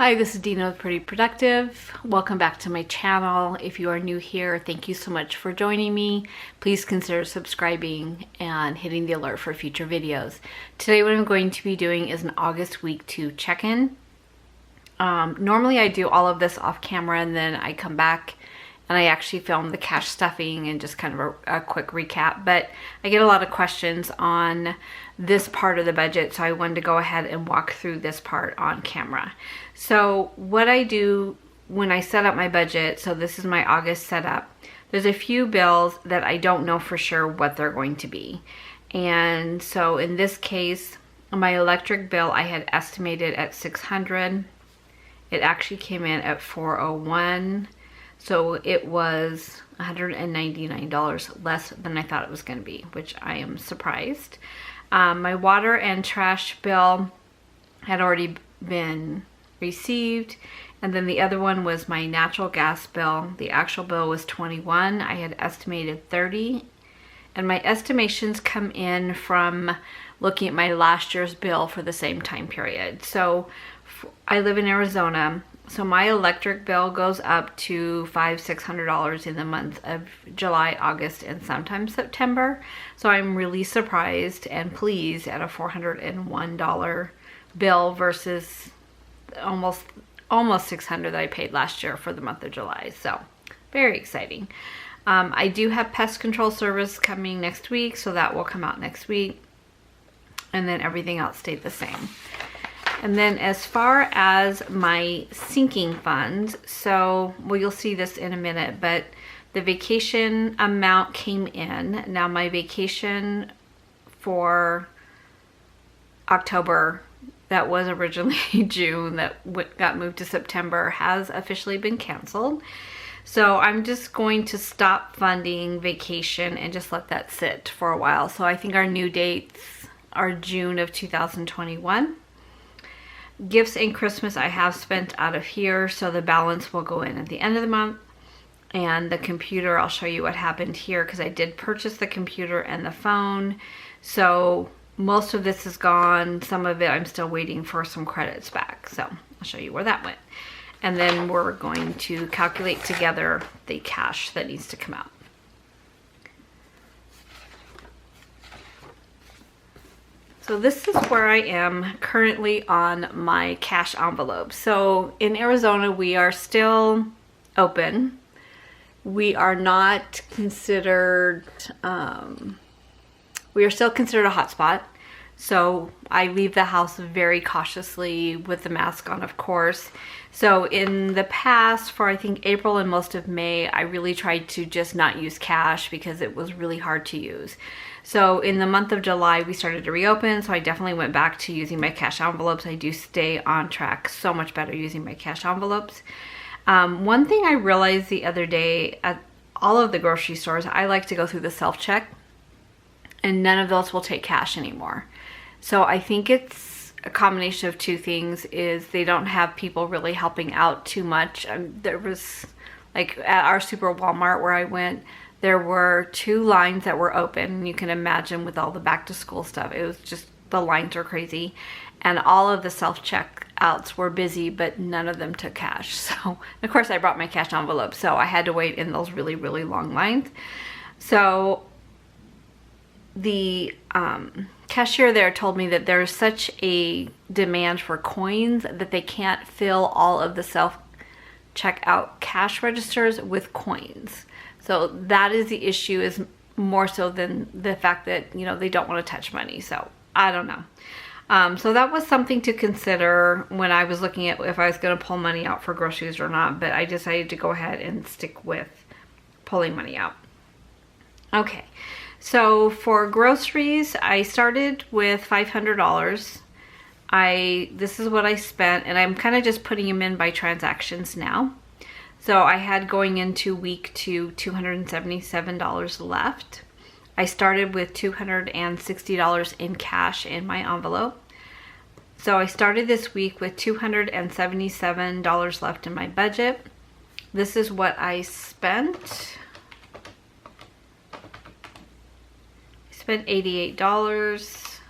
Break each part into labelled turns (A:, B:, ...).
A: Hi, this is Dina with Pretty Productive. Welcome back to my channel. If you are new here, thank you so much for joining me. Please consider subscribing and hitting the alert for future videos. Today what I'm going to be doing is an August week 2 check-in. Normally I do all of this off camera and then I come back and I actually film the cash stuffing and just kind of a quick recap, but I get a lot of questions on this part of the budget, so I wanted to go ahead and walk through this part on camera. So what I do when I set up my budget, so this is my August setup, there's a few bills that I don't know for sure what they're going to be. And so in this case, my electric bill I had estimated at $600. It actually came in at $401. So it was $199 less than I thought it was going to be, which I am surprised. My water and trash bill had already been received. And then the other one was my natural gas bill. The actual bill was $21. I had estimated $30. And my estimations come in from looking at my last year's bill for the same time period. So I live in Arizona. So my electric bill goes up to $500-600 in the month of July, August, and sometimes September. So I'm really surprised and pleased at a $401 bill versus almost $600 that I paid last year for the month of July. So very exciting. I do have pest control service coming next week, so that will come out next week. And then everything else stayed the same. And then as far as my sinking funds, so, well, you'll see this in a minute, but the vacation amount came in. Now my vacation for October, that was originally June, that got moved to September, has officially been canceled. So I'm just going to stop funding vacation and just let that sit for a while. So I think our new dates are June of 2021. Gifts and Christmas I have spent out of here, so the balance will go in at the end of the month. And the computer, I'll show you what happened here because I did purchase the computer and the phone. So most of this is gone. Some of it I'm still waiting for some credits back. So I'll show you where that went. And then we're going to calculate together the cash that needs to come out. So this is where I am currently on my cash envelope. So in Arizona, we are still open. We are not considered, we are still considered a hotspot. So I leave the house very cautiously with the mask on, of course. So in the past, for I think April and most of May, I really tried to just not use cash because it was really hard to use. So in the month of July, we started to reopen, so I definitely went back to using my cash envelopes. I do stay on track so much better using my cash envelopes. One thing I realized the other day at all of the grocery stores, I like to go through the self-check, and none of those will take cash anymore. So I think it's a combination of two things, is they don't have people really helping out too much. There was, like at our Super Walmart where I went, there were 2 lines that were open. You can imagine with all the back to school stuff, it was just, the lines were crazy. And all of the self-checkouts were busy, but none of them took cash. So, of course I brought my cash envelope, so I had to wait in those really, really long lines. So the cashier there told me that there's such a demand for coins that they can't fill all of the self-checkout cash registers with coins. So that is the issue, is more so than the fact that, you know, they don't want to touch money. So I don't know. So that was something to consider when I was looking at if I was going to pull money out for groceries or not. But I decided to go ahead and stick with pulling money out. Okay. So for groceries, I started with $500. This is what I spent, and I'm kind of just putting them in by transactions now. So I had going into week 2, $277 left. I started with $260 in cash in my envelope. So I started this week with $277 left in my budget. This is what I spent. I spent $88.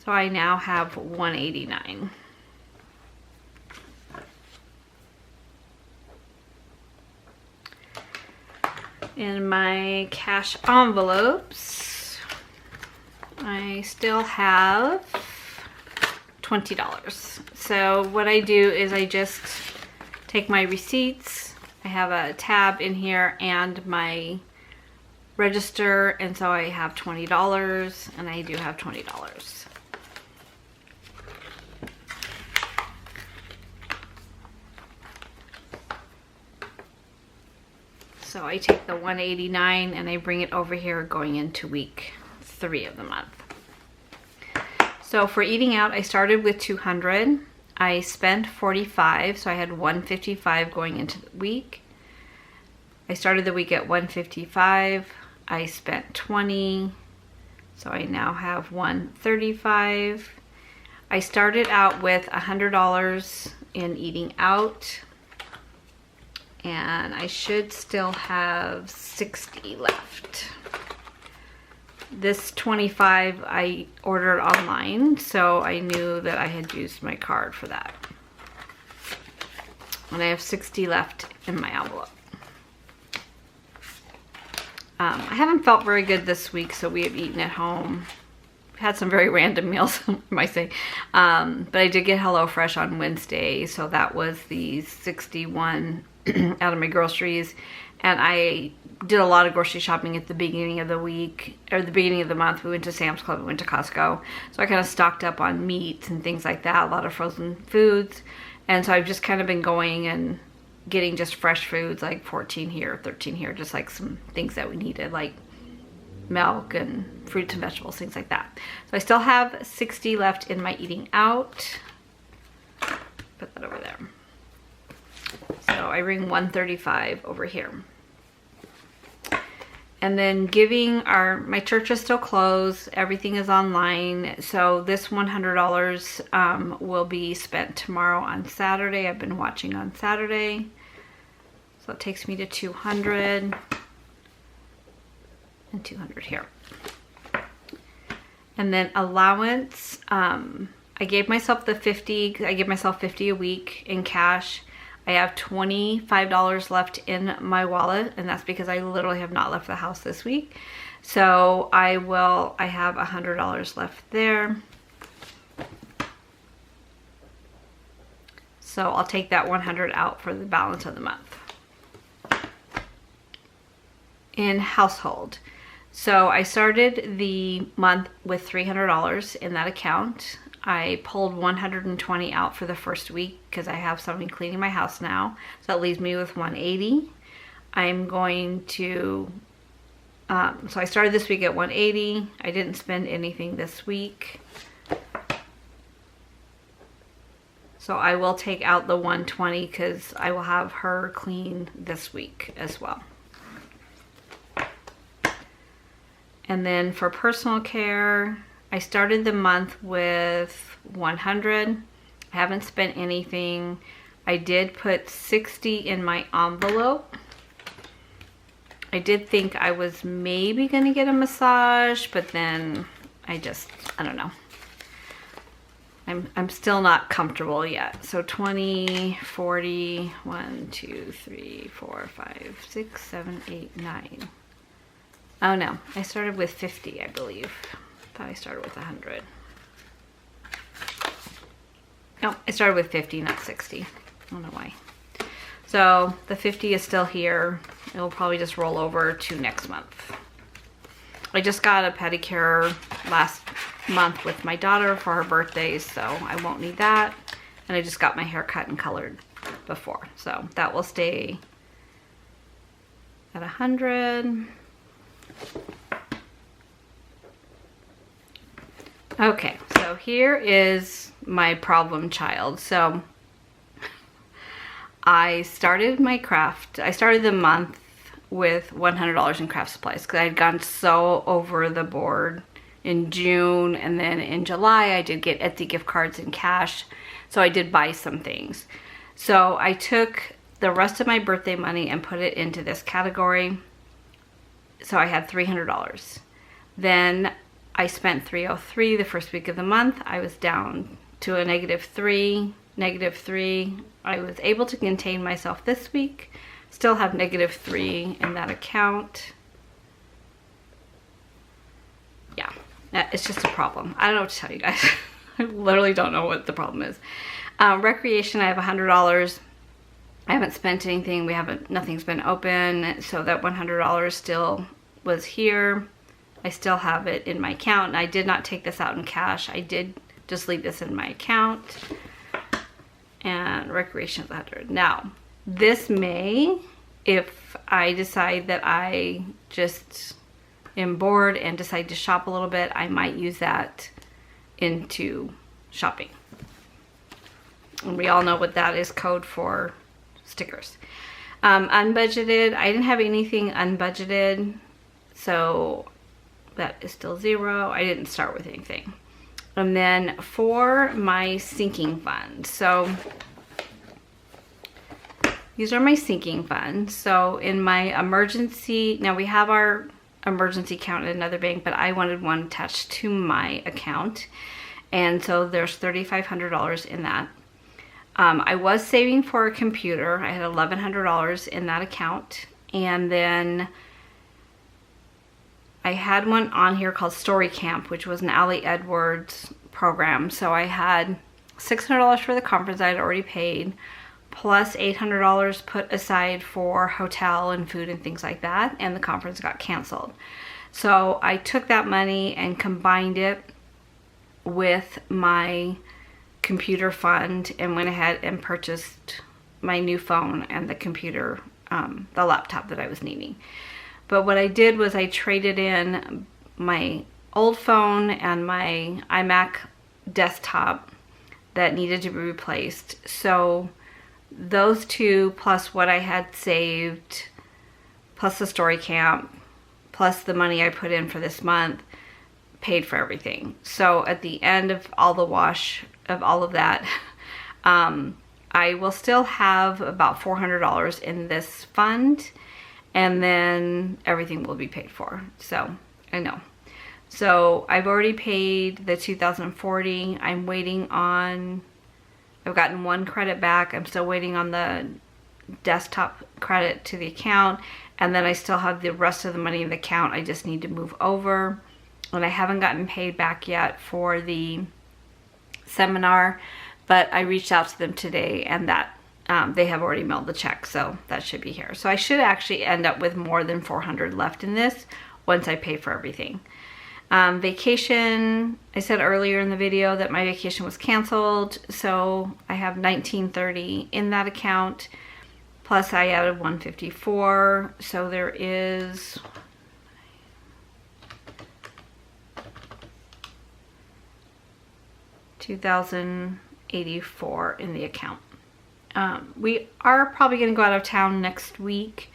A: So I now have $189. In my cash envelopes, I still have $20. So what I do is I just take my receipts. I have a tab in here and my register, and so I have $20, and I do have $20. So I take the 189 and I bring it over here going into week 3 of the month. So for eating out, I started with 200. I spent 45, so I had 155 going into the week. I started the week at 155. I spent 20, so I now have 135. I started out with $100 in eating out, and I should still have 60 left. This 25 I ordered online, so I knew that I had used my card for that. And I have 60 left in my envelope. I haven't felt very good this week, so we have eaten at home. Had some very random meals, I might say. But I did get HelloFresh on Wednesday, so that was the 61 out of my groceries. And I did a lot of grocery shopping at the beginning of the week, or the beginning of the month. We went to Sam's Club, we went to Costco. So I kind of stocked up on meats and things like that, a lot of frozen foods. And so I've just kind of been going and getting just fresh foods, like 14 here, 13 here, just like some things that we needed, like milk and fruits and vegetables, things like that. So I still have 60 left in my eating out. Put that over there. So I ring 135 over here. And then giving, my church is still closed. Everything is online. So this $100 will be spent tomorrow on Saturday. I've been watching on Saturday. So it takes me to 200 and 200 here. And then allowance, I gave myself the 50, I give myself 50 a week in cash. I have $25 left in my wallet, and that's because I literally have not left the house this week. So I have $100 left there. So I'll take that 100 out for the balance of the month. In household. So I started the month with $300 in that account. I pulled 120 out for the first week because I have somebody cleaning my house now. So that leaves me with 180. I'm going to, so I started this week at 180. I didn't spend anything this week. So I will take out the 120 because I will have her clean this week as well. And then for personal care, I started the month with 100. I haven't spent anything. I did put 60 in my envelope. I did think I was maybe gonna get a massage, but then I don't know. I'm still not comfortable yet. So 20, 40, 1, 2, 3, 4, 5, 6, 7, 8, 9. Oh no, I started with 50, I believe. I thought I started with 100. No, I started with 50, not 60. I don't know why. So the 50 is still here. It will probably just roll over to next month. I just got a pedicure last month with my daughter for her birthday, so I won't need that. And I just got my hair cut and colored before. So that will stay at 100. Okay, so here is my problem child. So I started my craft. I started the month with $100 in craft supplies because I had gone so over the board in June, and then in July I did get Etsy gift cards and cash, so I did buy some things. So I took the rest of my birthday money and put it into this category. So I had $300. Then I spent $303 the first week of the month. I was down to a -3. I was able to contain myself this week. Still have -3 in that account. Yeah, it's just a problem. I don't know what to tell you guys. I literally don't know what the problem is. Recreation, I have $100. I haven't spent anything. Nothing's been open. So that $100 still was here. I still have it in my account, and I did not take this out in cash. I did just leave this in my account. And recreation is 100. Now, this May, if I decide that I just am bored and decide to shop a little bit, I might use that into shopping. And we all know what that is code for stickers. Unbudgeted, I didn't have anything unbudgeted, so that is still 0. I didn't start with anything. And then for my sinking fund, so these are my sinking funds. So in my emergency, now we have our emergency account at another bank, but I wanted one attached to my account. And so there's $3,500 in that. I was saving for a computer. I had $1,100 in that account. And then I had one on here called Story Camp, which was an Allie Edwards program. So I had $600 for the conference I had already paid, plus $800 put aside for hotel and food and things like that, and the conference got canceled. So I took that money and combined it with my computer fund and went ahead and purchased my new phone and the computer, the laptop that I was needing. But what I did was I traded in my old phone and my iMac desktop that needed to be replaced. So those two, plus what I had saved, plus the Story Camp, plus the money I put in for this month, paid for everything. So at the end of all the wash of all of that, I will still have about $400 in this fund, and then everything will be paid for. So I know. So I've already paid the $2,040. I'm waiting on, I've gotten one credit back. I'm still waiting on the desktop credit to the account. And then I still have the rest of the money in the account. I just need to move over. And I haven't gotten paid back yet for the seminar, but I reached out to them today, and that they have already mailed the check, so that should be here. So I should actually end up with more than $400 left in this once I pay for everything. Vacation, I said earlier in the video that my vacation was canceled, so I have $1930 in that account, plus I added $154, so there is $2,084 in the account. We are probably going to go out of town next week,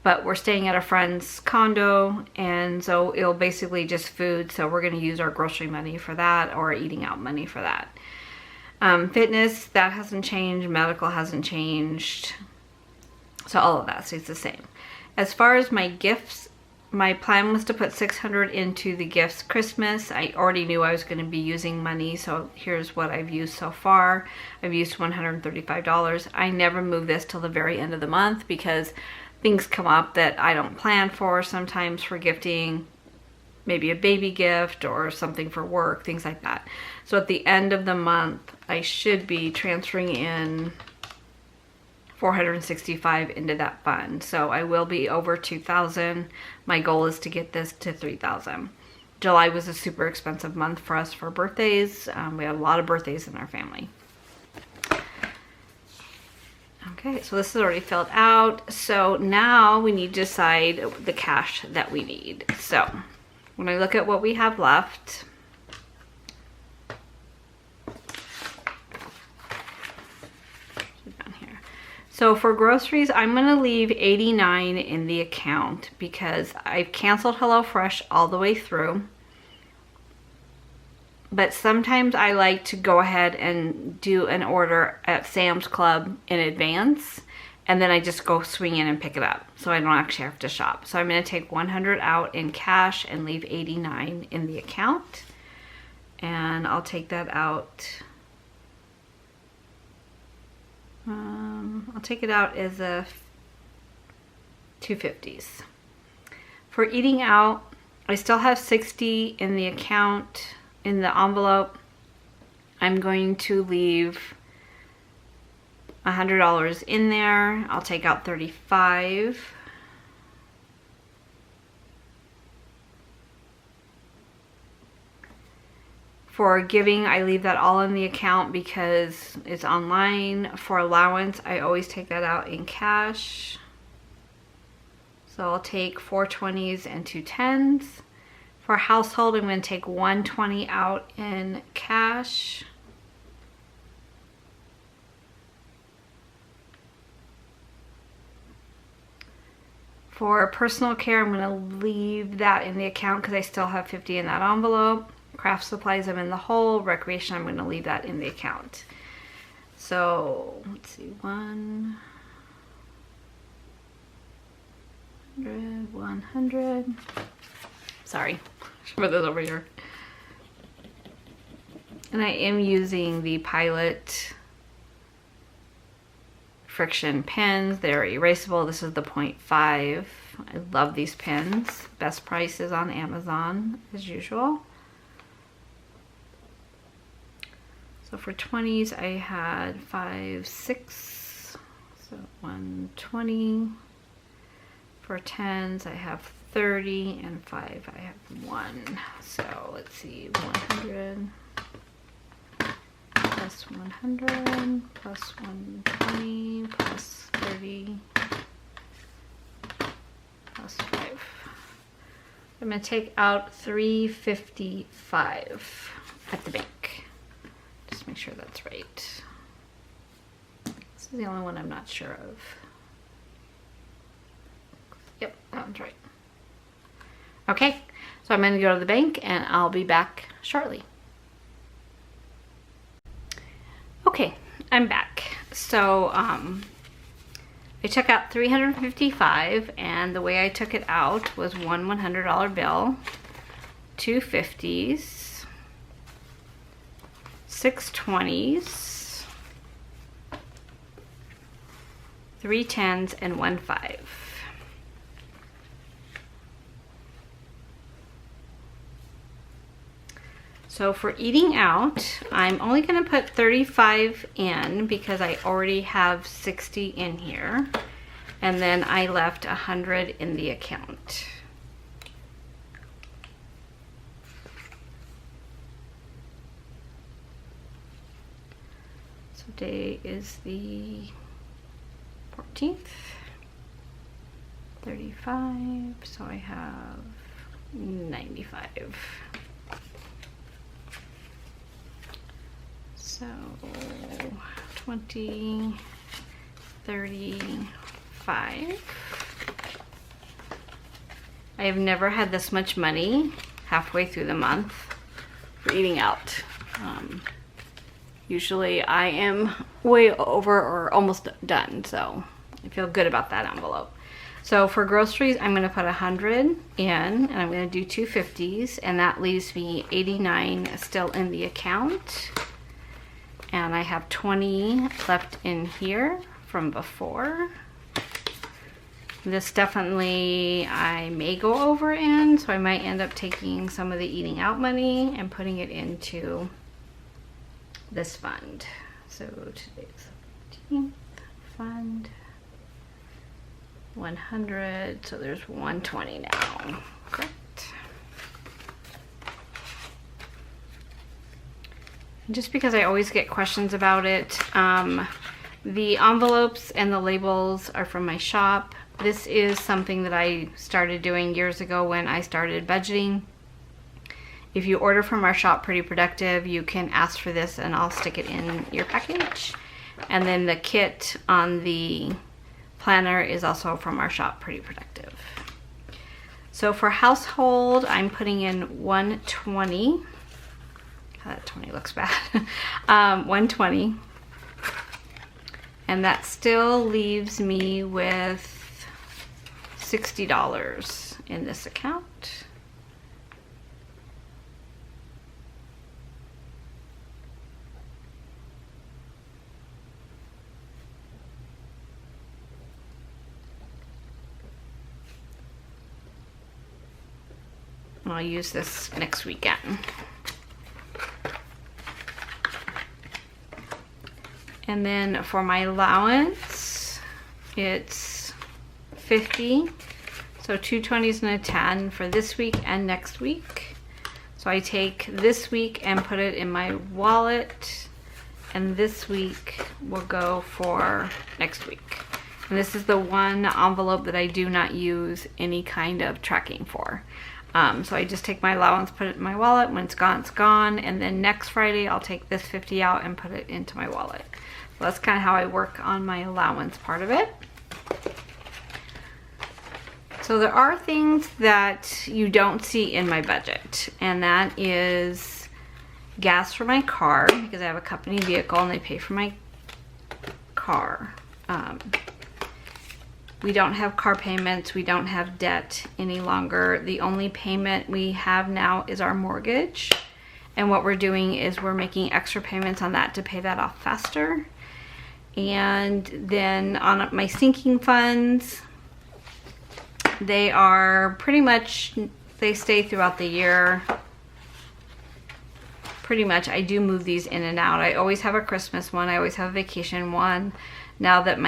A: but we're staying at a friend's condo, and so it'll basically just food, so we're going to use our grocery money for that, or eating out money for that. Fitness, that hasn't changed. Medical hasn't changed. So all of that stays the same. As far as my gifts, my plan was to put $600 into the gifts Christmas. I already knew I was going to be using money, so here's what I've used so far. I've used $135. I never move this till the very end of the month because things come up that I don't plan for sometimes for gifting, maybe a baby gift or something for work, things like that. So at the end of the month, I should be transferring in $465 into that fund. So I will be over $2,000. My goal is to get this to $3,000. July was a super expensive month for us for birthdays. We had a lot of birthdays in our family. Okay, so this is already filled out. So now we need to decide the cash that we need. So when I look at what we have left, so for groceries, I'm going to leave $89 in the account because I've canceled HelloFresh all the way through. But sometimes I like to go ahead and do an order at Sam's Club in advance, and then I just go swing in and pick it up, so I don't actually have to shop. So I'm going to take $100 out in cash and leave $89 in the account. And I'll take that out. I'll take it out as a 250s. For eating out, I still have 60 in the account, in the envelope. I'm going to leave $100 in there. I'll take out 35. For giving, I leave that all in the account because it's online. For allowance, I always take that out in cash. So I'll take 4 20s and 2 10s. For household, I'm going to take 120 out in cash. For personal care, I'm going to leave that in the account because I still have 50 in that envelope. Craft supplies, I'm in the hole. Recreation, I'm going to leave that in the account. So let's see, 100. Sorry, put those over here. And I am using the Pilot friction pens. They're erasable. This is the 0.5. I love these pens. Best prices on Amazon as usual. So for 20s, I had 5, 6, so 120. For 10s, I have 30, and 5, I have 1. So let's see, 100 plus 100 plus 120 plus 30 plus 5. I'm going to take out 355 at the bank. Just make sure that's right. This is the only one I'm not sure of. Yep, that one's right. Okay, so I'm going to go to the bank and I'll be back shortly. Okay, I'm back. So I took out 355, and the way I took it out was one $100 bill, 2 50s, 6 20s, 3 10s, and 1 5. So for eating out, I'm only going to put 35 in because I already have 60 in here. And then I left 100 in the account. So today is the 14th. 35, so I have 95. So 20, 35. I have never had this much money halfway through the month for eating out. Usually I am way over or almost done, so I feel good about that envelope. So for groceries, I'm going to put 100 in, and I'm going to do 2 50s, and that leaves me 89 still in the account. And I have 20 left in here from before. This definitely I may go over in, so I might end up taking some of the eating out money and putting it into this fund. So today's 15th fund, 100, so there's 120 now, correct? Just because I always get questions about it, the envelopes and the labels are from my shop. This is something that I started doing years ago when I started budgeting. If you order from our shop, Pretty Productive, you can ask for this and I'll stick it in your package. And then the kit on the planner is also from our shop, Pretty Productive. So for household, I'm putting in 120. That 20 looks bad. 120. And that still leaves me with $60 in this account. And I'll use this next weekend. And then for my allowance, it's 50. So 2 20s and a 10 for this week and next week. So I take this week and put it in my wallet, and this week will go for next week. And this is the one envelope that I do not use any kind of tracking for. So I just take my allowance, put it in my wallet. When it's gone, it's gone. And then next Friday, I'll take this 50 out and put it into my wallet. So that's kind of how I work on my allowance part of it. So there are things that you don't see in my budget, and that is gas for my car, because I have a company vehicle and they pay for my car. We don't have car payments. We don't have debt any longer. The only payment we have now is our mortgage. And what we're doing is we're making extra payments on that to pay that off faster. And then on my sinking funds, they are pretty much, they stay throughout the year. Pretty much, I do move these in and out. I always have a Christmas one. I always have a vacation one. Now that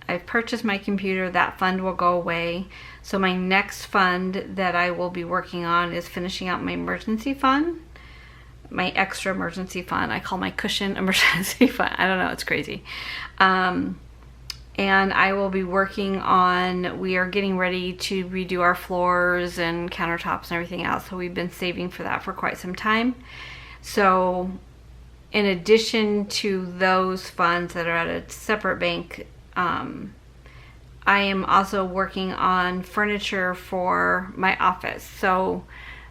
A: I've purchased my computer, that fund will go away. So my next fund that I will be working on is finishing out my emergency fund. My extra emergency fund. I call my cushion emergency fund. I don't know, it's crazy. And I will be working on, we are getting ready to redo our floors and countertops and everything else. So we've been saving for that for quite some time. So in addition to those funds that are at a separate bank, I am also working on furniture for my office. So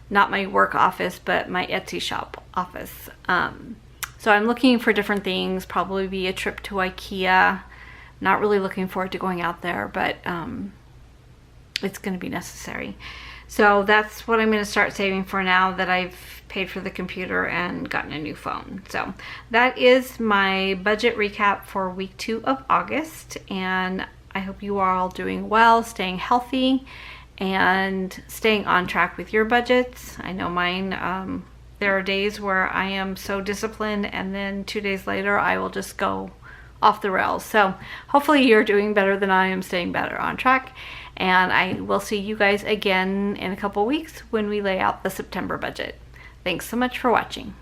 A: not my work office, but my Etsy shop office. So I'm looking for different things, probably be a trip to IKEA. Not really looking forward to going out there, but it's going to be necessary. So that's what I'm going to start saving for now that I've paid for the computer and gotten a new phone. So that is my budget recap for week 2 of August. And I hope you are all doing well, staying healthy, and staying on track with your budgets. I know mine, there are days where I am so disciplined, and then 2 days later I will just go off the rails. So hopefully you're doing better than I am, staying better on track. And I will see you guys again in a couple weeks when we lay out the September budget. Thanks so much for watching.